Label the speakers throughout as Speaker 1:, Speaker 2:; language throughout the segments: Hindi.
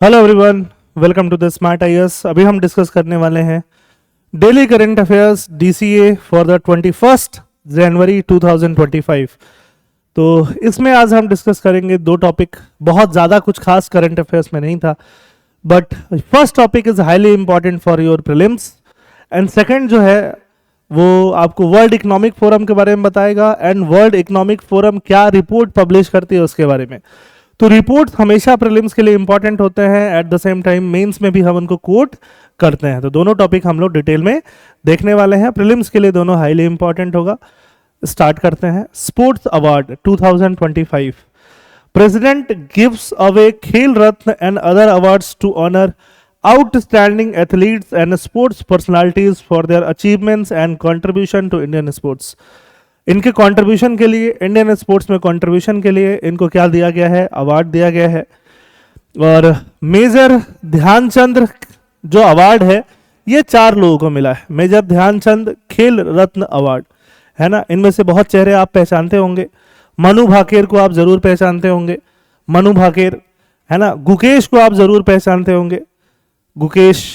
Speaker 1: Hello everyone, welcome to the smart IAS. अभी हम डिस्कस करने वाले हैं daily current affairs DCA for the 21 जनवरी 2025। तो इसमें आज हम डिस्कस करेंगे दो टॉपिक। बहुत ज़्यादा कुछ खास करंट अफेयर्स में नहीं था, but first topic is highly important for your prelims and second जो है वो आपको वर्ल्ड इकोनॉमिक फोरम के बारे में बताएगा एंड वर्ल्ड इकोनॉमिक फोरम क्या रिपोर्ट पब्लिश करती है उसके बारे में। तो रिपोर्ट हमेशा प्रीलिम्स के लिए इंपॉर्टेंट होते हैं, at the same time mains में भी हम उनको कोट करते हैं। तो दोनों टॉपिक हम लोग डिटेल में देखने वाले हैं। प्रीलिम्स के लिए दोनों हाईली इंपॉर्टेंट होगा। स्टार्ट करते हैं। Sports award 2025। President gives away Khel Ratna and other awards to honour outstanding athletes and sports personalities for their achievements and contribution to Indian sports। इनके कंट्रीब्यूशन के लिए, इंडियन स्पोर्ट्स में कंट्रीब्यूशन के लिए इनको क्या दिया गया है? अवार्ड दिया गया है। और मेजर ध्यानचंद जो अवार्ड है ये 4 लोगों को मिला है। मेजर ध्यानचंद खेल रत्न अवार्ड है ना। इनमें से बहुत चेहरे आप पहचानते होंगे। मनु भाकेर को आप जरूर पहचानते होंगे, मनु भाकेर है ना। गुकेश को आप जरूर पहचानते होंगे, गुकेश।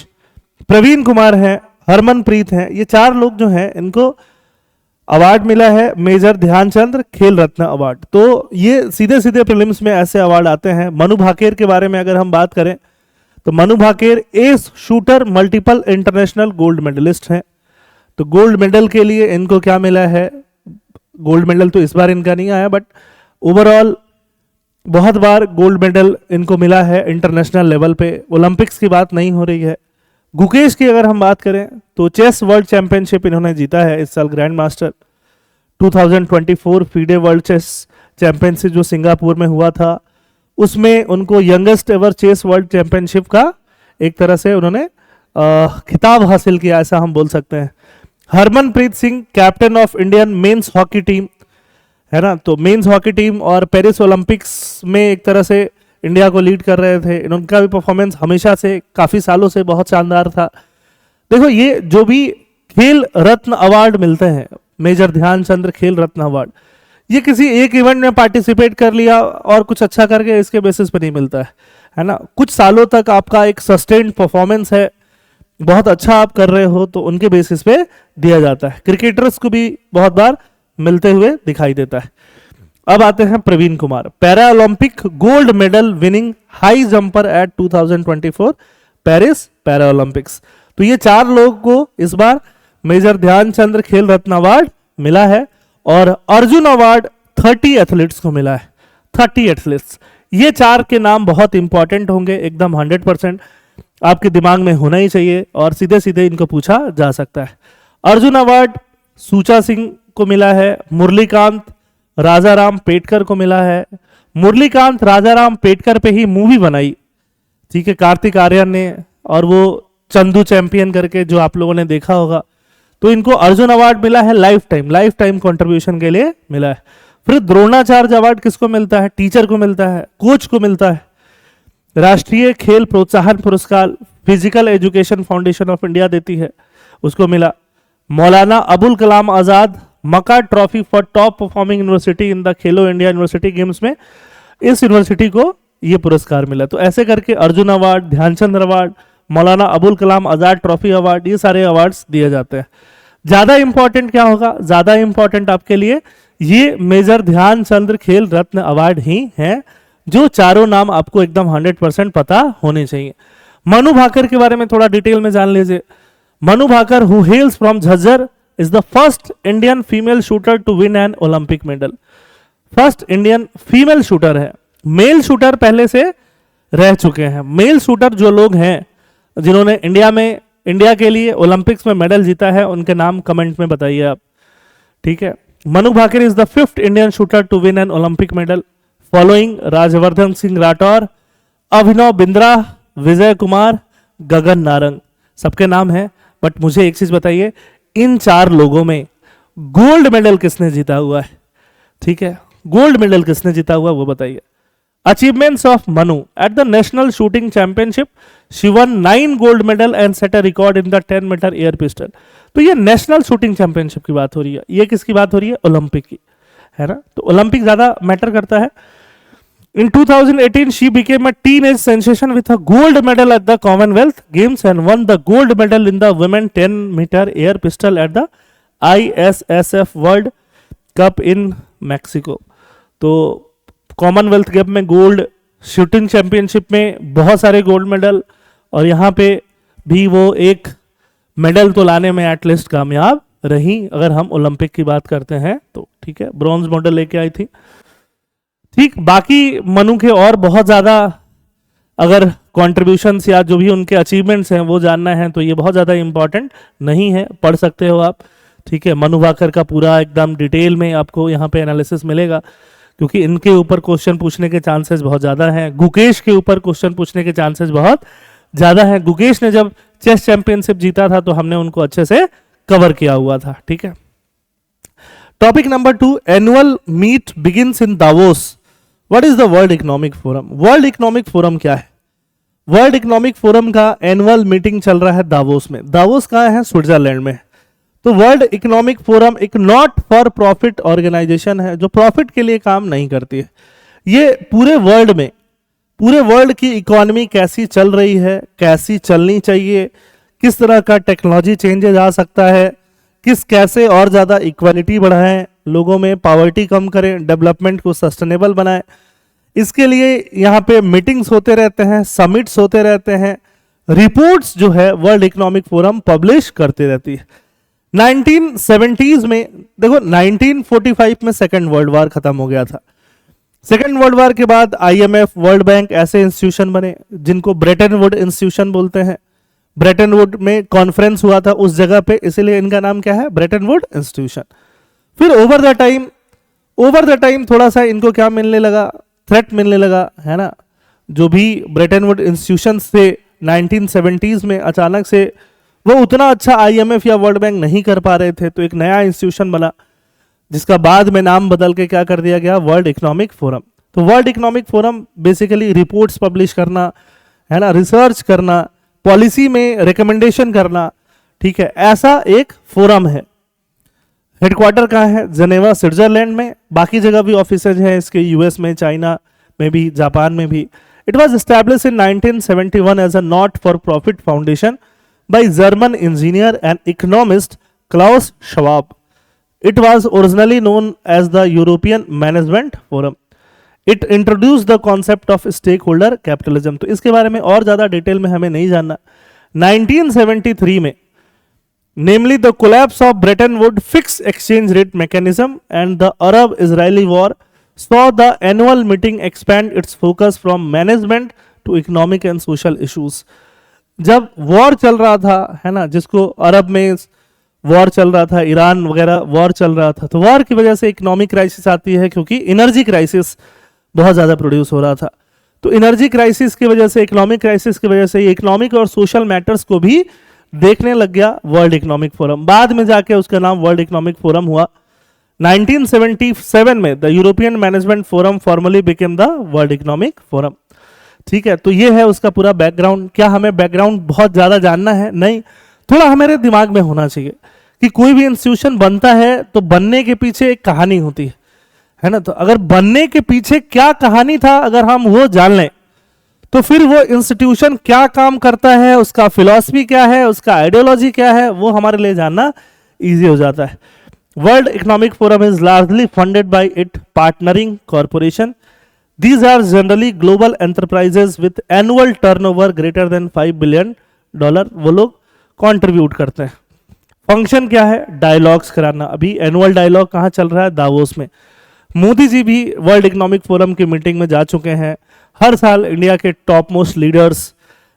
Speaker 1: प्रवीण कुमार हैं, हरमनप्रीत हैं। ये 4 लोग जो हैं इनको अवार्ड मिला है मेजर ध्यानचंद खेल रत्न अवार्ड। तो ये सीधे सीधे प्रीलिम्स में ऐसे अवार्ड आते हैं। मनु भाकेर के बारे में अगर हम बात करें तो Manu Bhaker as shooter multiple international gold medallist हैं। तो गोल्ड मेडल के लिए इनको क्या मिला है? गोल्ड मेडल तो इस बार इनका नहीं आया, बट ओवरऑल बहुत बार गोल्ड मेडल इनको मिला है इंटरनेशनल लेवल पे। ओलंपिक्स की बात नहीं हो रही है। गुकेश की अगर हम बात करें तो चेस वर्ल्ड चैंपियनशिप इन्होंने जीता है इस साल। Grand master 2024 FIDE world chess championship जो सिंगापुर में हुआ था, उसमें उनको youngest ever chess world championship का एक तरह से उन्होंने खिताब हासिल किया, ऐसा हम बोल सकते हैं। Harmanpreet Singh captain of Indian men's hockey team है ना। तो मेंस हॉकी टीम और पेरिस ओलंपिक्स में एक तरह से इंडिया को लीड कर रहे थे। इनका भी परफॉर्मेंस हमेशा से, काफी सालों से बहुत शानदार था। देखो, ये जो भी खेल रत्न अवार्ड मिलते हैं, मेजर ध्यानचंद खेल रत्न अवार्ड, ये किसी एक इवेंट में पार्टिसिपेट कर लिया और कुछ अच्छा करके इसके बेसिस पे नहीं मिलता है ना। कुछ सालों तक आपका एक सस्टेन्ड परफॉर्मेंस है, बहुत अच्छा आप कर रहे हो, तो उनके बेसिस पे दिया जाता है। क्रिकेटर्स को भी बहुत बार मिलते हुए दिखाई देता है। अब आते हैं Praveen Kumar, para Olympic gold medal winning high jumper at 2024 Paris para Olympics. तो ये 4 लोगों को इस बार मेजर ध्यानचंद खेल रत्न अवार्ड मिला है। और अर्जुन अवार्ड 30 एथलीट्स को मिला है। 30 एथलीट्स, ये 4 के नाम बहुत इंपॉर्टेंट होंगे, एकदम 100% आपके दिमाग में होना ही चाहिए और सीधे सीधे इनको पूछा जा सकता है। अर्जुन अवार्ड सूचा सिंह को मिला है। मुरलीकांत राजाराम पेटकर को मिला है। मुरलीकांत राजाराम पेटकर पे ही मूवी बनाई, ठीक है, कार्तिक आर्यन ने, और वो चंदू चैंपियन करके जो आप लोगों ने देखा होगा। तो इनको अर्जुन अवार्ड मिला है, लाइफ टाइम कंट्रीब्यूशन के लिए मिला है। फिर द्रोणाचार्य अवार्ड किसको मिलता है? टीचर को मिलता है, कोच को मिलता है। राष्ट्रीय खेल प्रोत्साहन पुरस्कार physical education foundation of India देती है, उसको मिला। मौलाना अबुल कलाम आजाद मका trophy for top performing university in the Khelo India university games में इस यूनिवर्सिटी को यह पुरस्कार मिला। तो ऐसे करके Arjun award, Dhyanchand award, Maulana Abul Kalam Azad trophy award, ये सारे अवार्ड्स दिए जाते हैं। ज्यादा इंपॉर्टेंट क्या होगा? ज्यादा इंपॉर्टेंट आपके लिए ये मेजर ध्यानचंद खेल रत्न अवार्ड ही है, जो चारों नाम आपको एकदम 100% पता होने चाहिए। मनु भाकर के बारे में थोड़ा डिटेल में जान लीजिए। Manu Bhaker who hails from Jhajjar is the first Indian female shooter to win an Olympic medal। First Indian female shooter है। मेल शूटर पहले से रह चुके हैं। मेल शूटर जो लोग हैं जिन्होंने इंडिया के लिए ओलंपिक्स में मेडल जीता है, उनके नाम कमेंट में बताइए आप, ठीक है। Manu Bhaker is the 5th Indian shooter to win an Olympic medal following Rajyavardhan Singh Rathore, Abhinav Bindra, Vijay Kumar, Gagan Narang. सबके नाम है, बट मुझे एक चीज बताइए, इन 4 लोगों में गोल्ड मेडल किसने जीता हुआ है? ठीक है, गोल्ड मेडल किसने जीता हुआ वो बताइए। Achievements of Manu at the national shooting championship, she won 9 gold medal and set a record in the 10 meter air pistol. तो ये नेशनल शूटिंग चैंपियनशिप की बात हो रही है। ये किसकी बात हो रही है? ओलंपिक की, है ना। तो ओलंपिक ज्यादा मैटर करता है। In 2018, she became a teenage sensation with a gold medal at the Commonwealth Games and won the gold medal in the women 10-meter air pistol at the ISSF World Cup in Mexico. तो कॉमनवेल्थ गेम में गोल्ड, शूटिंग चैंपियनशिप में बहुत सारे गोल्ड मेडल, और यहाँ पे भी वो एक मेडल तो लाने में एटलीस्ट कामयाब रही। अगर हम ओलंपिक की बात करते हैं तो ठीक है, ब्रॉन्ज मेडल लेके आई थी। ठीक, बाकी मनु के और बहुत ज़्यादा अगर कॉन्ट्रीब्यूशंस या जो भी उनके अचीवमेंट्स हैं वो जानना है तो ये बहुत ज़्यादा इंपॉर्टेंट नहीं है, पढ़ सकते हो आप। ठीक है, मनु भाकर का पूरा एकदम डिटेल में आपको यहाँ पे एनालिसिस मिलेगा, क्योंकि इनके ऊपर क्वेश्चन पूछने के चांसेस बहुत ज़्यादा हैं। गुकेश के ऊपर क्वेश्चन पूछने के चांसेस बहुत ज़्यादा हैं। गुकेश ने जब चेस चैंपियनशिप जीता था तो हमने उनको अच्छे से कवर किया हुआ था। ठीक है, topic number 2, annual meet begins in Davos. What is the world economic forum? World economic forum क्या है? वर्ल्ड इकोनॉमिक फोरम का एनुअल मीटिंग चल रहा है दावोस में। दावोस कहाँ है? स्विट्जरलैंड में। तो वर्ल्ड इकोनॉमिक फोरम एक नॉट फॉर प्रॉफिट ऑर्गेनाइजेशन है जो प्रॉफिट के लिए काम नहीं करती है। ये पूरे वर्ल्ड में, पूरे वर्ल्ड की इकोनॉमी कैसी चल रही है, कैसी चलनी चाहिए, किस तरह का टेक्नोलॉजी चेंजेस आ सकता है, कैसे और ज़्यादा इक्वालिटी बढ़ाएं, लोगों में पॉवर्टी कम करें, डेवलपमेंट को सस्टेनेबल बनाएं, इसके लिए यहाँ पे मीटिंग्स होते रहते हैं, समिट्स होते रहते हैं, रिपोर्ट्स जो है वर्ल्ड इकोनॉमिक फोरम पब्लिश करती रहती है। 1970s में देखो, 1945 में सेकेंड वर्ल्ड वॉर खत्म हो गया था। सेकेंड वर्ल्ड वॉर के बाद IMF, वर्ल्ड बैंक ऐसे इंस्टीट्यूशन बने जिनको ब्रेटन वुड इंस्टीट्यूशन बोलते हैं। ब्रेटन वुड में कॉन्फ्रेंस हुआ था उस जगह पे, इसीलिए इनका नाम क्या है? Brayton would institution. फिर ओवर द टाइम थोड़ा सा इनको क्या मिलने लगा? थ्रेट मिलने लगा, है ना। जो भी ब्रेटन वुड इंस्टीट्यूशन थे 1970s में, अचानक से वो उतना अच्छा IMF या वर्ल्ड बैंक नहीं कर पा रहे थे, तो एक नया इंस्टीट्यूशन बना जिसका बाद में नाम बदल के क्या कर दिया गया? World economic forum. तो world economic forum basically reports publish करना, है ना, रिसर्च करना, पॉलिसी में रिकमेंडेशन करना, ठीक है, ऐसा एक फोरम है। हेडक्वार्टर कहाँ है? जेनेवा, स्विट्जरलैंड में। बाकी जगह भी ऑफिसेज हैं इसके, US में, चाइना में भी, जापान में भी। It was establish in 1971 as a not for profit foundation by German engineer and economist Klaus Schwab. It was originally known as the European Management Forum. It introduced the concept of stakeholder capitalism. तो इसके बारे में और ज़्यादा डिटेल में हमें नहीं जानना। 1973 में namely the collapse of Bretton Woods fixed exchange rate mechanism and the Arab-Israeli war saw the annual meeting expand its focus from management to economic and social issues. जब वॉर चल रहा था, है ना, जिसको अरब में वॉर चल रहा था, ईरान वगैरह वॉर चल रहा था, तो वॉर की वजह से इकोनॉमिक क्राइसिस आती है, क्योंकि एनर्जी क्राइसिस बहुत ज़्यादा प्रोड्यूस हो रहा था। तो एनर्जी क्राइसिस की वजह से, इकोनॉमिक क्राइसिस की वजह से इकोनॉमिक और सोशल मैटर्स को भी देखने लग गया वर्ल्ड इकोनॉमिक फोरम। बाद में जाके उसका नाम वर्ल्ड इकोनॉमिक फोरम हुआ। 1977 में the European management forum formally became the world economic forum. ठीक है, तो ये है उसका पूरा बैकग्राउंड। क्या हमें बैकग्राउंड बहुत ज़्यादा जानना है? नहीं, थोड़ा हमारे दिमाग में होना चाहिए कि कोई भी इंस्टीट्यूशन बनता है तो बनने के पीछे एक कहानी होती है ना। तो अगर बनने के पीछे क्या कहानी था, अगर हम वो जान लें तो फिर वो इंस्टीट्यूशन क्या काम करता है, उसका फिलॉसफी क्या है, उसका आइडियोलॉजी क्या है, वो हमारे लिए जानना ईजी हो जाता है। World economic forum is largely funded by it partnering corporation. These are generally global enterprises with annual turnover greater than $5 billion. वो लोग कंट्रीब्यूट करते हैं। फंक्शन क्या है? डायलॉग्स कराना। अभी एनुअल डायलॉग कहाँ चल रहा है? दावोस में। मोदी जी भी वर्ल्ड इकोनॉमिक फोरम की मीटिंग में जा चुके हैं। हर साल इंडिया के टॉप मोस्ट लीडर्स,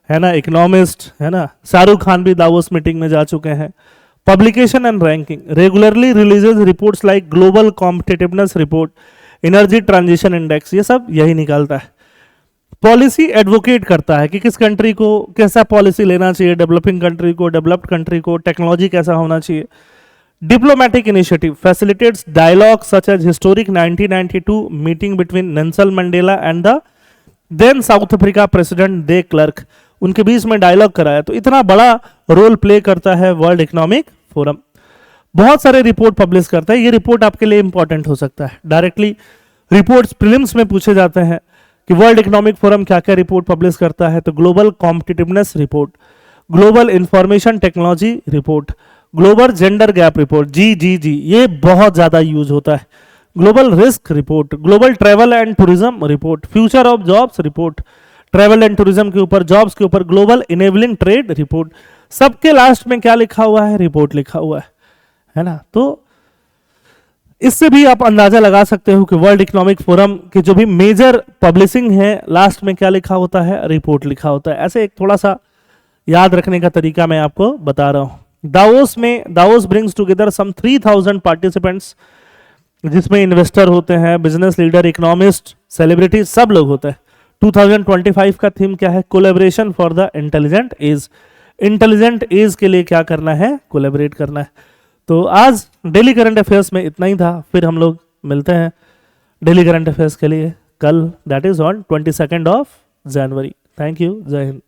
Speaker 1: है ना, इकोनॉमिस्ट, है ना, शाहरुख खान भी दावोस मीटिंग में जा चुके हैं। Publication and ranking, regularly releases reports like global competitiveness report, energy transition index, ये सब यही निकालता है। पॉलिसी एडवोकेट करता है कि किस कंट्री को कैसा पॉलिसी लेना चाहिए, डेवलपिंग कंट्री को, डेवलप्ड कंट्री को, टेक्नोलॉजी कैसा होना चाहिए। Diplomatic initiative facilitates dialogue such as historic 1992 meeting between Nelson Mandela and the then South Africa president de Klerk, उनके बीच में डायलॉग कराया। तो इतना बड़ा रोल प्ले करता है वर्ल्ड इकोनॉमिक फोरम। बहुत सारे रिपोर्ट पब्लिश करता है। ये रिपोर्ट आपके लिए इंपॉर्टेंट हो सकता है। डायरेक्टली रिपोर्ट्स प्रीलिम्स में पूछे जाते हैं, कि वर्ल्ड इकोनॉमिक फोरम क्या क्या रिपोर्ट पब्लिश करता है, तो global competitiveness report, global information technology report, global gender gap report, जी ये बहुत ज्यादा यूज होता है, global risk report, global travel and tourism report, future of jobs report, travel and tourism के ऊपर, जॉब्स के ऊपर, ग्लोबल इनेबलिंग ट्रेड रिपोर्ट, सबके लास्ट में क्या लिखा हुआ है, रिपोर्ट लिखा हुआ है ना। तो इससे भी आप अंदाजा लगा सकते हो कि वर्ल्ड इकोनॉमिक फोरम के जो भी मेजर पब्लिशिंग है, लास्ट में क्या लिखा होता है, रिपोर्ट लिखा होता है। ऐसे एक थोड़ा सा याद रखने का तरीका मैं आपको बता रहा हूं। दावोस ब्रिंग्स टुगेदर सम 3000 पार्टिसिपेंट्स, जिसमें इन्वेस्टर होते हैं, बिजनेस लीडर, इकोनॉमिस्ट, सेलिब्रिटी, सब लोग होते हैं। 2025 का थीम क्या है, collaboration for the intelligent age. Intelligent age के लिए क्या करना है, कोलैबोरेट करना है। तो आज डेली करंट अफेयर्स में इतना ही था, फिर हम लोग मिलते हैं डेली करंट अफेयर्स के लिए कल, that is on 22 of January. Thank you, जय हिंद।